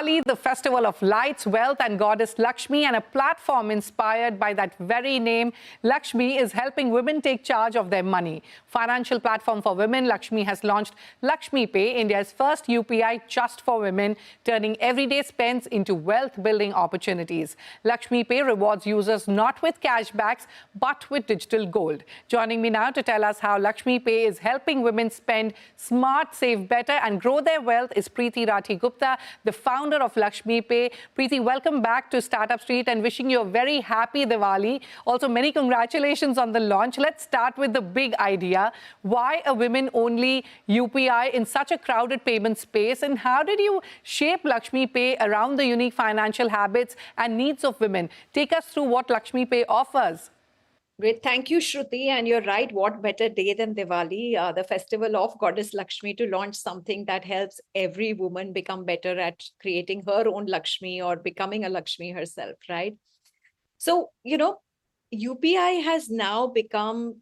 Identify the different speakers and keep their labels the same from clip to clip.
Speaker 1: Diwali, the festival of lights, wealth and goddess Lxme, and a platform inspired by that very name, Lxme is helping women take charge of their money. Financial platform for women, Lxme has launched Lxme Pay, India's first UPI just for women, turning everyday spends into wealth-building opportunities. Lxme Pay rewards users not with cashbacks, but with digital gold. Joining me now to tell us how Lxme Pay is helping women spend smart, save better and grow their wealth is Priti Gupta, the founder of Lxme Pay. Priti, welcome back to Startup Street and wishing you a very happy Diwali. Also, many congratulations on the launch. Let's start with the big idea. Why a women-only UPI in such a crowded payment space? And how did you shape Lxme Pay around the unique financial habits and needs of women? Take us through what Lxme Pay offers.
Speaker 2: Great. Thank you, Shruti. And you're right. What better day than Diwali, the festival of Goddess Lxme, to launch something that helps every woman become better at creating her own Lxme or becoming a Lxme herself, right? So, UPI has now become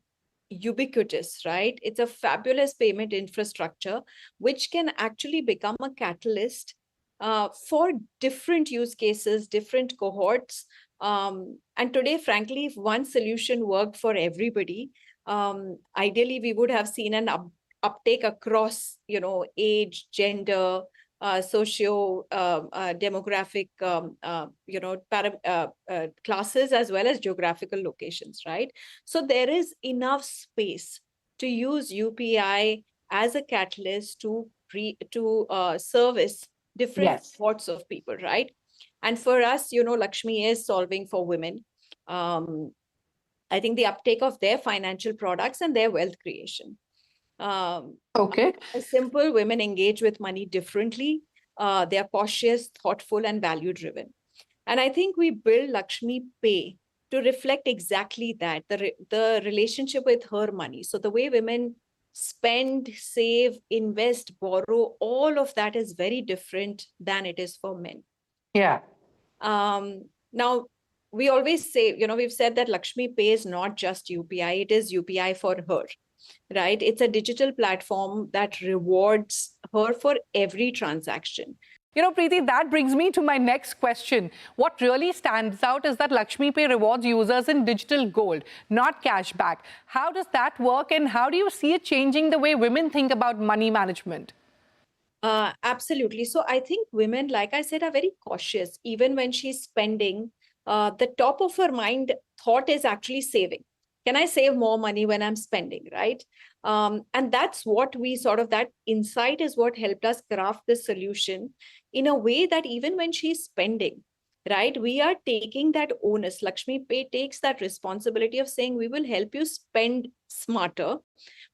Speaker 2: ubiquitous, right? It's a fabulous payment infrastructure, which can actually become a catalyst for different use cases, different cohorts. And today, frankly, if one solution worked for everybody, ideally, we would have seen an uptake across, age, gender, socio demographic, classes, as well as geographical locations, right? So there is enough space to use UPI as a catalyst to service different sorts of people, right? And for us, Lxme is solving for women. I think the uptake of their financial products and their wealth creation. Simple, women engage with money differently. They are cautious, thoughtful, and value-driven. And I think we build Lxme Pay to reflect exactly that, the relationship with her money. So the way women spend, save, invest, borrow, all of that is very different than it is for men.
Speaker 1: Yeah.
Speaker 2: Now, we always say, we've said that Lxme Pay is not just UPI, it is UPI for her, right? It's a digital platform that rewards her for every transaction.
Speaker 1: Priti, that brings me to my next question. What really stands out is that Lxme Pay rewards users in digital gold, not cashback. How does that work, and how do you see it changing the way women think about money management?
Speaker 2: Absolutely. So I think women, like I said, are very cautious. Even when she's spending, the top of her mind thought is actually saving. Can I save more money when I'm spending, right? And that's what that insight is what helped us craft this solution in a way that even when she's spending, right, we are taking that onus. Lxme Pay takes that responsibility of saying, we will help you spend smarter,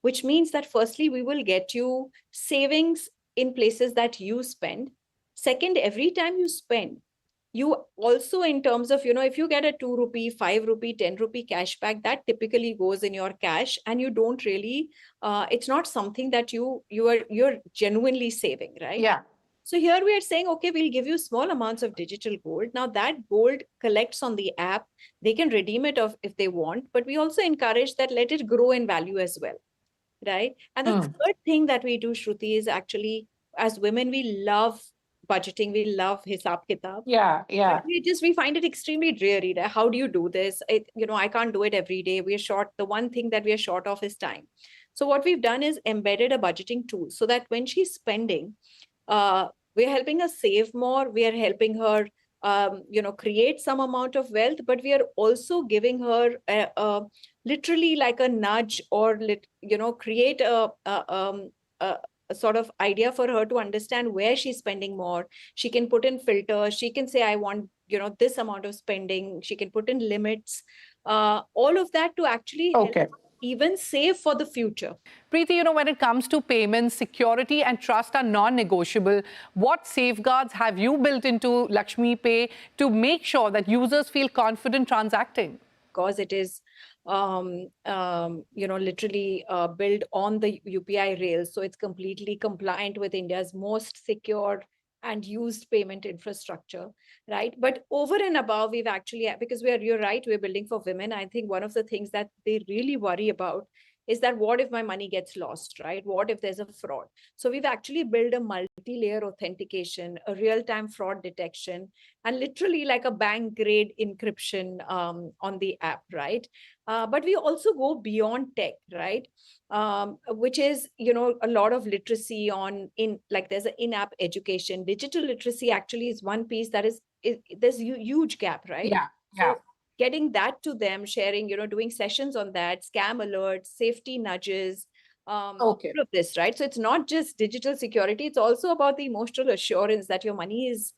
Speaker 2: which means that firstly, we will get you savings in places that you spend. Second, every time you spend, you also, in terms of, if you get a 2 rupee, 5 rupee, 10 rupee cashback, that typically goes in your cash, and you don't really, it's not something that you're genuinely saving, right?
Speaker 1: Yeah.
Speaker 2: So here we are saying, okay, we'll give you small amounts of digital gold. Now that gold collects on the app. They can redeem it if they want, but we also encourage that let it grow in value as well. Right. And the third thing that we do, Shruti, is actually, as women, we love budgeting. We love hisab kitab.
Speaker 1: Yeah.
Speaker 2: But we find it extremely dreary. Right? How do you do this? I can't do it every day. We're short. The one thing that we are short of is time. So what we've done is embedded a budgeting tool so that when she's spending, we're helping her save more. We are helping her, create some amount of wealth, but we are also giving her literally like a nudge, or create a sort of idea for her to understand where she's spending more. She can put in filters. She can say, I want, this amount of spending. She can put in limits, all of that to actually help even save for the future.
Speaker 1: Priti, when it comes to payments, security and trust are non-negotiable. What safeguards have you built into Lxme Pay to make sure that users feel confident transacting?
Speaker 2: Because it is, literally built on the UPI rails. So it's completely compliant with India's most secure and used payment infrastructure, right? But over and above, we've actually, because you're right, we're building for women. I think one of the things that they really worry about is that what if my money gets lost, right? What if there's a fraud? So we've actually built a multi-layer authentication, a real-time fraud detection, and literally like a bank-grade encryption on the app, right? But we also go beyond tech, right? Which is, a lot of literacy there's an in-app education. Digital literacy actually is one piece that there's a huge gap, right?
Speaker 1: Yeah.
Speaker 2: So getting that to them, sharing, doing sessions on that, scam alerts, safety nudges, all of this, right? So it's not just digital security, it's also about the emotional assurance that your money is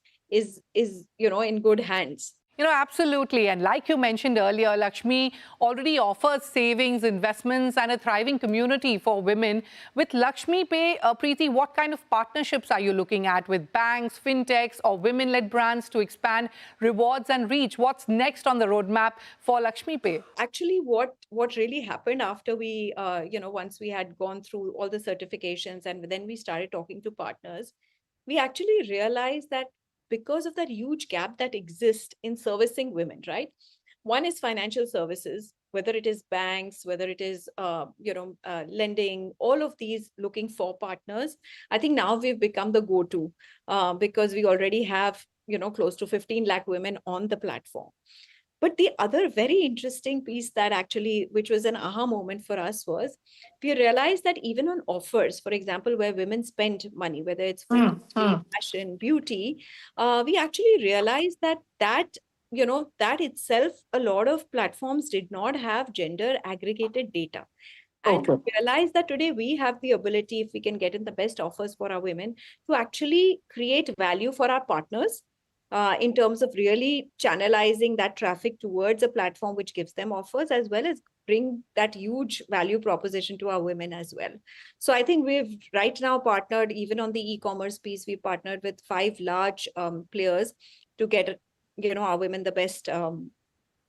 Speaker 2: in good hands.
Speaker 1: Absolutely. And like you mentioned earlier, Lxme already offers savings, investments, and a thriving community for women. With Lxme Pay, Priti, what kind of partnerships are you looking at with banks, fintechs, or women-led brands to expand rewards and reach? What's next on the roadmap for Lxme Pay?
Speaker 2: Actually, what really happened after we, once we had gone through all the certifications and then we started talking to partners, we actually realized that because of that huge gap that exists in servicing women, right? One is financial services, whether it is banks, whether it is, lending, all of these looking for partners. I think now we've become the go-to because we already have, close to 15 lakh women on the platform. But the other very interesting piece that actually, which was an aha moment for us, was we realized that even on offers, for example, where women spend money, whether it's food, fashion, beauty, we actually realized that itself, a lot of platforms did not have gender aggregated data. And we realized that today we have the ability, if we can get in the best offers for our women, to actually create value for our partners. In terms of really channelizing that traffic towards a platform which gives them offers, as well as bring that huge value proposition to our women as well. So I think we've right now partnered, even on the e-commerce piece, we partnered with 5 large players to get, our women the best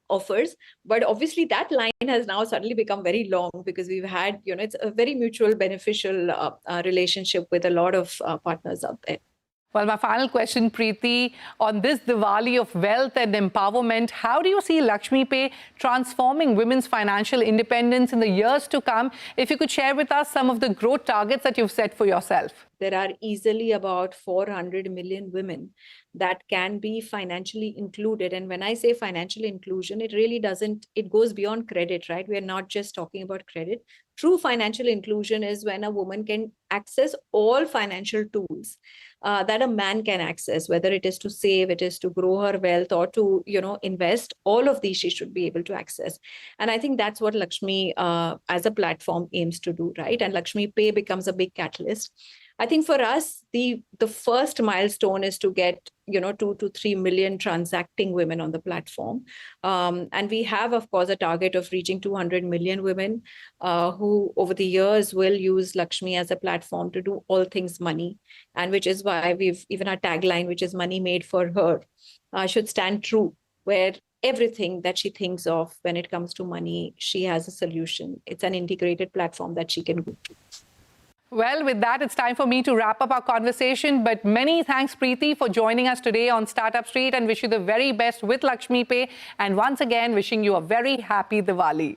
Speaker 2: offers. But obviously that line has now suddenly become very long because we've had, it's a very mutual beneficial relationship with a lot of partners out there.
Speaker 1: Well, my final question, Priti, on this Diwali of wealth and empowerment, how do you see Lxme Pay transforming women's financial independence in the years to come? If you could share with us some of the growth targets that you've set for yourself.
Speaker 2: There are easily about 400 million women that can be financially included. And when I say financial inclusion, it really it goes beyond credit, right? We're not just talking about credit. True financial inclusion is when a woman can access all financial tools that a man can access, whether it is to save, it is to grow her wealth, or to, invest. All of these she should be able to access. And I think that's what Lxme as a platform aims to do, right? And Lxme Pay becomes a big catalyst. I think for us, the first milestone is to get 2 to 3 million transacting women on the platform. And we have, of course, a target of reaching 200 million women who over the years will use Lxme as a platform to do all things money. And which is why even our tagline, which is money made for her, should stand true, where everything that she thinks of when it comes to money, she has a solution. It's an integrated platform that she can go to.
Speaker 1: Well, with that, it's time for me to wrap up our conversation. But many thanks, Priti, for joining us today on Startup Street, and wish you the very best with Lxme Pay. And once again, wishing you a very happy Diwali.